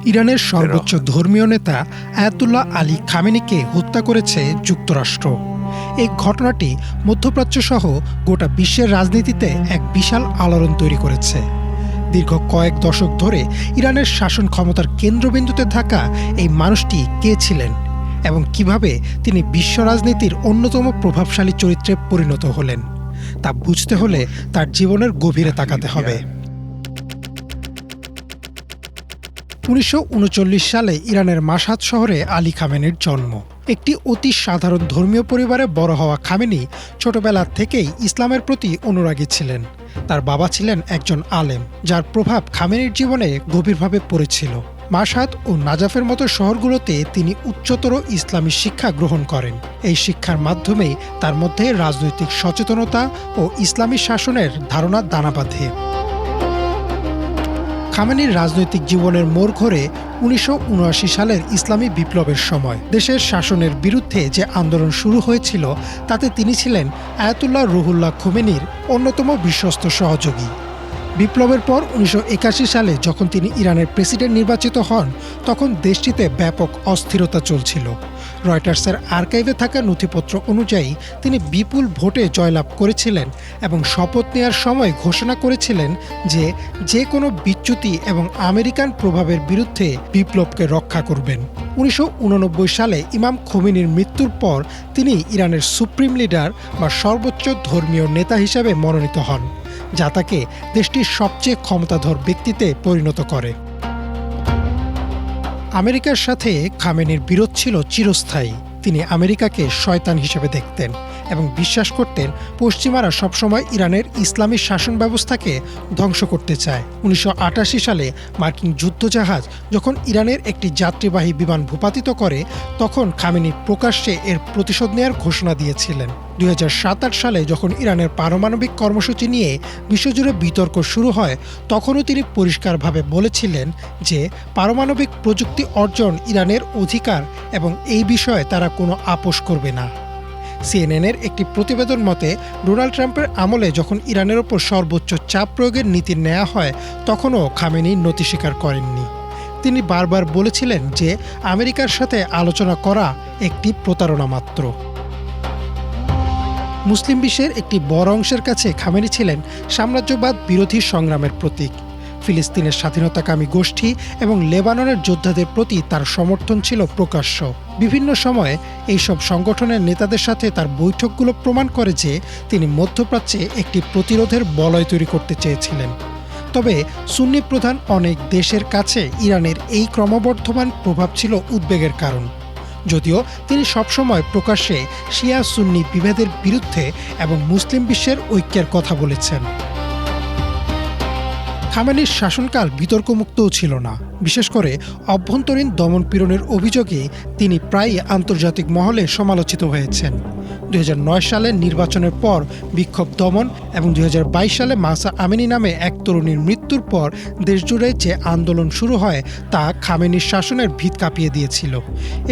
ইরানের সর্বোচ্চ ধর্মীয় নেতা আয়াতুল্লাহ আলী খামেনিকে হত্যা করেছে যুক্তরাষ্ট্র। এই ঘটনাটি মধ্যপ্রাচ্য সহ গোটা বিশ্বের রাজনীতিতে এক বিশাল আলোড়ন তৈরি করেছে। দীর্ঘ কয়েক দশক ধরে ইরানের শাসন ক্ষমতার কেন্দ্রবিন্দুতে থাকা এই মানুষটি কে ছিলেন এবং কিভাবে তিনি বিশ্ব রাজনীতির অন্যতম প্রভাবশালী চরিত্রে পরিণত হলেন, তা বুঝতে হলে তার জীবনের গভীরে তাকাতে হবে। 1939 সালে ইরানের মাশহাদ শহরে আলী খামেনির জন্ম। একটি অতি সাধারণ ধর্মীয় পরিবারে বড় হওয়া খামেনি ছোটবেলা থেকেই ইসলামের প্রতি অনুরাগী ছিলেন। তার বাবা ছিলেন একজন আলেম, যার প্রভাব খামেনির জীবনে গভীরভাবে পড়েছিল। মাশহাদ ও নাজাফের মতো শহরগুলোতে তিনি উচ্চতর ইসলামী শিক্ষা গ্রহণ করেন। এই শিক্ষার মাধ্যমেই তার মধ্যে রাজনৈতিক সচেতনতা ও ইসলামী শাসনের ধারণা দানা বাঁধে। খামেনির রাজনৈতিক জীবনের মোড় ঘোরে 1979 সালের ইসলামী বিপ্লবের সময়। দেশের শাসনের বিরুদ্ধে যে আন্দোলন শুরু হয়েছিল তাতে তিনি ছিলেন আয়াতুল্লাহ রুহুল্লাহ খোমেনির অন্যতম বিশ্বস্ত সহযোগী। বিপ্লবের পর 1981 সালে যখন তিনি ইরানের প্রেসিডেন্ট নির্বাচিত হন, তখন দেশটিতে ব্যাপক অস্থিরতা চলছিল। রয়টার্সের আর্কাইভে থাকা নথিপত্র অনুযায়ী তিনি বিপুল ভোটে জয়লাভ করেছিলেন এবং শপথ নেওয়ার সময় ঘোষণা করেছিলেন যে যে কোনো বিচ্যুতি এবং আমেরিকান প্রভাবের বিরুদ্ধে বিপ্লবকে রক্ষা করবেন। 1989 সালে ইমাম খোমেনির মৃত্যুর পর তিনি ইরানের সুপ্রিম লিডার বা সর্বোচ্চ ধর্মীয় নেতা হিসেবে মনোনীত হন, যা তাকে দেশটির সবচেয়ে ক্ষমতাধর ব্যক্তিতে পরিণত করে। আমেরিকার সাথে খামেনির বিরোধ ছিল চিরস্থায়ী। তিনি আমেরিকাকে শয়তান হিসেবে দেখতেন এবং বিশ্বাস করতেন পশ্চিমারা সবসময় ইরানের ইসলামী শাসন ব্যবস্থাকে ধ্বংস করতে চায়। 1988 সালে মার্কিন যুদ্ধজাহাজ যখন ইরানের একটি যাত্রীবাহী বিমান ভূপাতিত করে, তখন খামেনি প্রকাশ্যে এর প্রতিশোধ নেওয়ার ঘোষণা দিয়েছিলেন। 2007 সালে যখন ইরানের পারমাণবিক কর্মসূচি নিয়ে বিশ্বজুড়ে বিতর্ক শুরু হয়, তখনও তিনি পরিষ্কারভাবে বলেছিলেন যে পারমাণবিক প্রযুক্তি অর্জন ইরানের অধিকার এবং এই বিষয়ে তারা কোনো আপোষ করবে না। সিএনএনের একটি প্রতিবেদন মতে, ডোনাল্ড ট্রাম্পের আমলে যখন ইরানের ওপর সর্বোচ্চ চাপ প্রয়োগের নীতি নেওয়া হয়, তখনও খামেনি নতি স্বীকার করেননি। তিনি বারবার বলেছিলেন যে আমেরিকার সাথে আলোচনা করা একটি প্রতারণা মাত্র। মুসলিম বিশ্বের একটি বড় অংশের কাছে খামেনি ছিলেন সাম্রাজ্যবাদ বিরোধী সংগ্রামের প্রতীক। ফিলিস্তিনের স্বাধীনতাকামী গোষ্ঠী এবং লেবাননের যোদ্ধাদের প্রতি তার সমর্থন ছিল প্রকাশ্য। বিভিন্ন সময়ে এইসব সংগঠনের নেতাদের সাথে তার বৈঠকগুলো প্রমাণ করে যে তিনি মধ্যপ্রাচ্যে একটি প্রতিরোধের বলয় তৈরি করতে চেয়েছিলেন। তবে সুন্নি প্রধান অনেক দেশের কাছে ইরানের এই ক্রমবর্ধমান প্রভাব ছিল উদ্বেগের কারণ, যদিও তিনি সবসময় প্রকাশ্যে শিয়া সুন্নি বিভেদের বিরুদ্ধে এবং মুসলিম বিশ্বের ঐক্যের কথা বলেছেন। খামেনির শাসনকাল বিতর্কমুক্তও ছিল না। বিশেষ করে অভ্যন্তরীণ দমনপীড়নের অভিযোগে তিনি প্রায়ই আন্তর্জাতিক মহলে সমালোচিত হয়েছেন। 2009 সালের নির্বাচনের পর বিক্ষোভ দমন এবং 2022 সালে মাহসা আমিনি নামে এক তরুণীর মৃত্যুর পর দেশজুড়ে যে আন্দোলন শুরু হয় তা খামেনির শাসনের ভিত কাঁপিয়ে দিয়েছিল।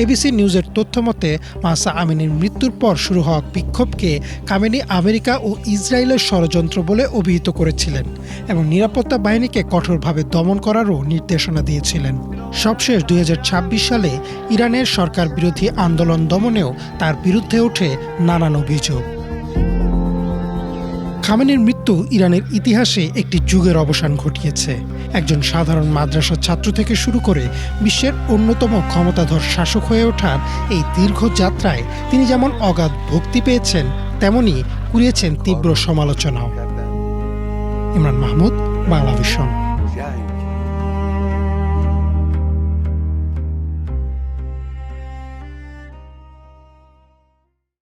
এবিসি নিউজের তথ্য মতে, মাহসা আমিনির মৃত্যুর পর শুরু হওয়া বিক্ষোভকে খামেনি আমেরিকা ও ইসরায়েলের ষড়যন্ত্র বলে অভিহিত করেছিলেন এবং নিরাপত্তা বাহিনীকে কঠোরভাবে দমন করারও নির্দেশনা দিয়েছিলেন। সবশেষ 2026 সালে ইরানের সরকার বিরোধী আন্দোলন দমনেও তার বিরুদ্ধে ওঠে নানান অভিযোগ। খামেনির মৃত্যু ইরানের ইতিহাসে একটি যুগের অবসান ঘটিয়েছে। একজন সাধারণ মাদ্রাসার ছাত্র থেকে শুরু করে বিশ্বের অন্যতম ক্ষমতাধর শাসক হয়ে ওঠার এই দীর্ঘ যাত্রায় তিনি যেমন অগাধ ভক্তি পেয়েছেন, তেমনি কুড়িয়েছেন তীব্র সমালোচনাও। ইমরান মাহমুদ, বাংলা ভিশন।